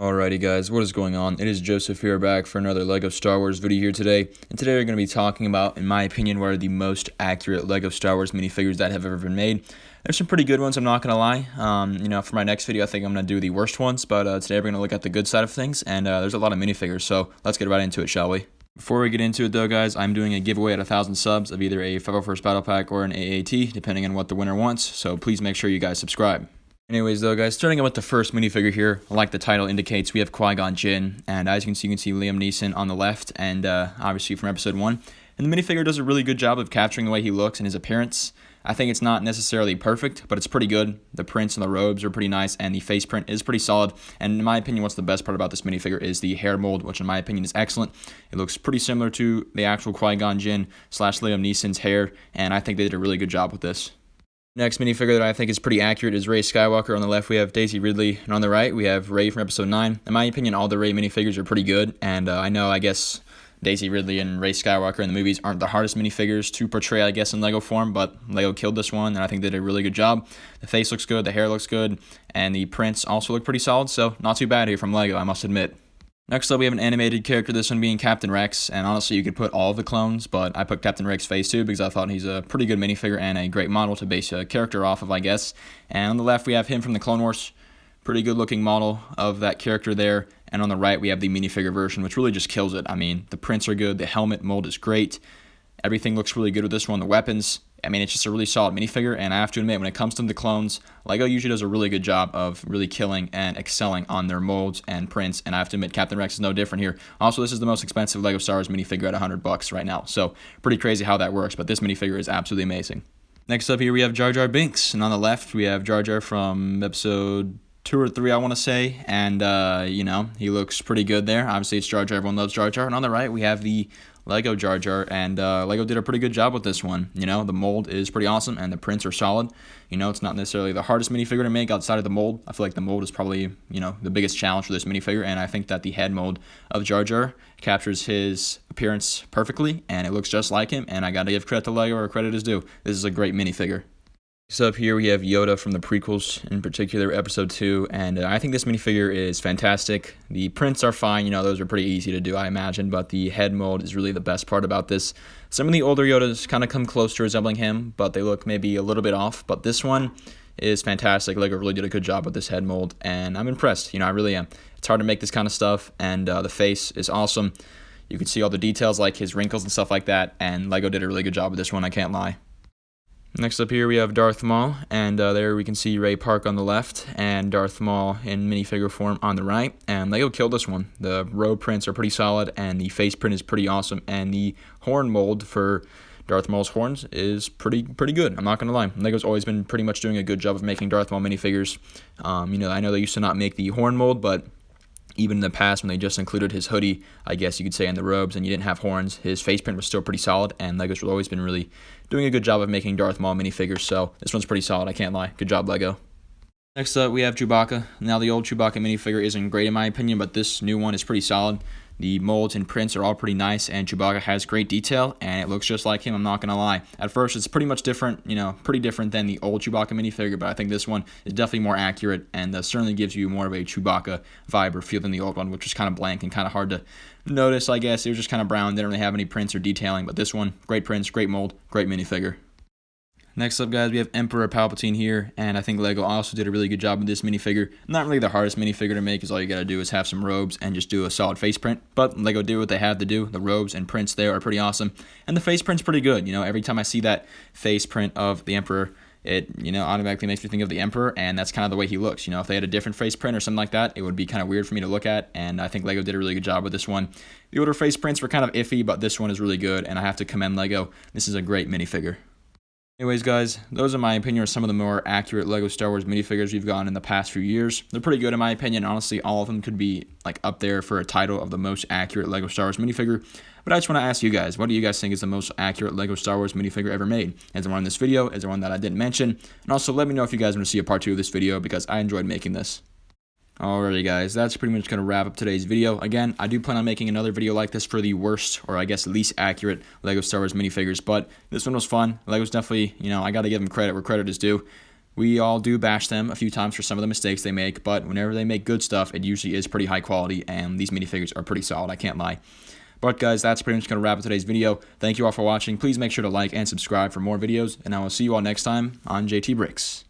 Alrighty guys, what is going on? It is Joseph here back for another LEGO Star Wars video here today. And today we're going to be talking about, in my opinion, what are the most accurate LEGO Star Wars minifigures that have ever been made. There's some pretty good ones, I'm not going to lie. For my next video I think I'm going to do the worst ones, but today we're going to look at the good side of things, and there's a lot of minifigures, so let's get right into it, shall we? Before we get into it though guys, I'm doing a giveaway at 1,000 subs of either a 501st Battle Pack or an AAT, depending on what the winner wants, so please make sure you guys subscribe. Anyways though guys, starting out with the first minifigure here, like the title indicates, we have Qui-Gon Jinn, and as you can see Liam Neeson on the left, and obviously from episode 1. And the minifigure does a really good job of capturing the way he looks and his appearance. I think it's not necessarily perfect, but it's pretty good. The prints and the robes are pretty nice, and the face print is pretty solid. And in my opinion, what's the best part about this minifigure is the hair mold, which in my opinion is excellent. It looks pretty similar to the actual Qui-Gon Jinn / Liam Neeson's hair, and I think they did a really good job with this. Next minifigure that I think is pretty accurate is Rey Skywalker. On the left we have Daisy Ridley, and on the right we have Rey from episode 9. In my opinion, all the Rey minifigures are pretty good, and I guess Daisy Ridley and Rey Skywalker in the movies aren't the hardest minifigures to portray, I guess, in LEGO form, but LEGO killed this one, and I think they did a really good job. The face looks good, the hair looks good, and the prints also look pretty solid, so not too bad here from LEGO, I must admit. Next up, we have an animated character, this one being Captain Rex, and honestly, you could put all of the clones, but I put Captain Rex's face too because I thought he's a pretty good minifigure and a great model to base a character off of, I guess. And on the left, we have him from the Clone Wars, pretty good looking model of that character there. And on the right, we have the minifigure version, which really just kills it. I mean, the prints are good, the helmet mold is great, everything looks really good with this one, the weapons. I mean, it's just a really solid minifigure, and I have to admit, when it comes to the clones, LEGO usually does a really good job of really killing and excelling on their molds and prints, and I have to admit, Captain Rex is no different here. Also, this is the most expensive LEGO Star Wars minifigure at $100 right now, so pretty crazy how that works, but this minifigure is absolutely amazing. Next up here, we have Jar Binks, and on the left, we have Jar Jar from episode 2 or 3, I want to say, and, he looks pretty good there. Obviously, it's Jar Jar, everyone loves Jar Jar, and on the right, we have the LEGO Jar Jar, and LEGO did a pretty good job with this one. The mold is pretty awesome, and the prints are solid. It's not necessarily the hardest minifigure to make outside of the mold. I feel like the mold is probably, the biggest challenge for this minifigure, and I think that the head mold of Jar Jar captures his appearance perfectly, and it looks just like him, and I gotta give credit to LEGO where credit is due. This is a great minifigure. So up here we have Yoda from the prequels, in particular episode 2, and I think this minifigure is fantastic. The prints are fine, those are pretty easy to do, I imagine, but the head mold is really the best part about this. Some of the older Yodas kind of come close to resembling him, but they look maybe a little bit off, but this one is fantastic. LEGO really did a good job with this head mold, and I'm impressed, I really am. It's hard to make this kind of stuff, and the face is awesome. You can see all the details like his wrinkles and stuff like that, and LEGO did a really good job with this one, I can't lie. Next up here we have Darth Maul, and there we can see Ray Park on the left and Darth Maul in minifigure form on the right, and LEGO killed this one. The robe prints are pretty solid, and the face print is pretty awesome, and the horn mold for Darth Maul's horns is pretty good, I'm not going to lie. LEGO's always been pretty much doing a good job of making Darth Maul minifigures. I know they used to not make the horn mold, but even in the past, when they just included his hoodie, I guess you could say, in the robes, and you didn't have horns, his face print was still pretty solid, and LEGO's always been really doing a good job of making Darth Maul minifigures, so this one's pretty solid, I can't lie. Good job, LEGO. Next up, we have Chewbacca. Now, the old Chewbacca minifigure isn't great in my opinion, but this new one is pretty solid. The molds and prints are all pretty nice, and Chewbacca has great detail, and it looks just like him, I'm not going to lie. At first, it's pretty much different, pretty different than the old Chewbacca minifigure, but I think this one is definitely more accurate, and certainly gives you more of a Chewbacca vibe or feel than the old one, which was kind of blank and kind of hard to notice, I guess. It was just kind of brown, didn't really have any prints or detailing, but this one, great prints, great mold, great minifigure. Next up, guys, we have Emperor Palpatine here, and I think LEGO also did a really good job with this minifigure. Not really the hardest minifigure to make, because all you gotta do is have some robes and just do a solid face print, but LEGO did what they had to do. The robes and prints there are pretty awesome, and the face print's pretty good. Every time I see that face print of the Emperor, it, automatically makes me think of the Emperor, and that's kind of the way he looks. If they had a different face print or something like that, it would be kind of weird for me to look at, and I think LEGO did a really good job with this one. The older face prints were kind of iffy, but this one is really good, and I have to commend LEGO. This is a great minifigure. Anyways, guys, those in my opinion are some of the more accurate LEGO Star Wars minifigures we've gotten in the past few years. They're pretty good in my opinion. Honestly, all of them could be up there for a title of the most accurate LEGO Star Wars minifigure. But I just want to ask you guys, what do you guys think is the most accurate LEGO Star Wars minifigure ever made? Is there one in this video? Is there one that I didn't mention? And also let me know if you guys want to see a part 2 of this video, because I enjoyed making this. Alrighty guys, that's pretty much going to wrap up today's video. Again, I do plan on making another video like this for the worst, or I guess least accurate LEGO Star Wars minifigures, but this one was fun. LEGO's definitely, I got to give them credit where credit is due. We all do bash them a few times for some of the mistakes they make, but whenever they make good stuff, it usually is pretty high quality, and these minifigures are pretty solid, I can't lie. But guys, that's pretty much going to wrap up today's video. Thank you all for watching. Please make sure to like and subscribe for more videos, and I will see you all next time on JT Bricks.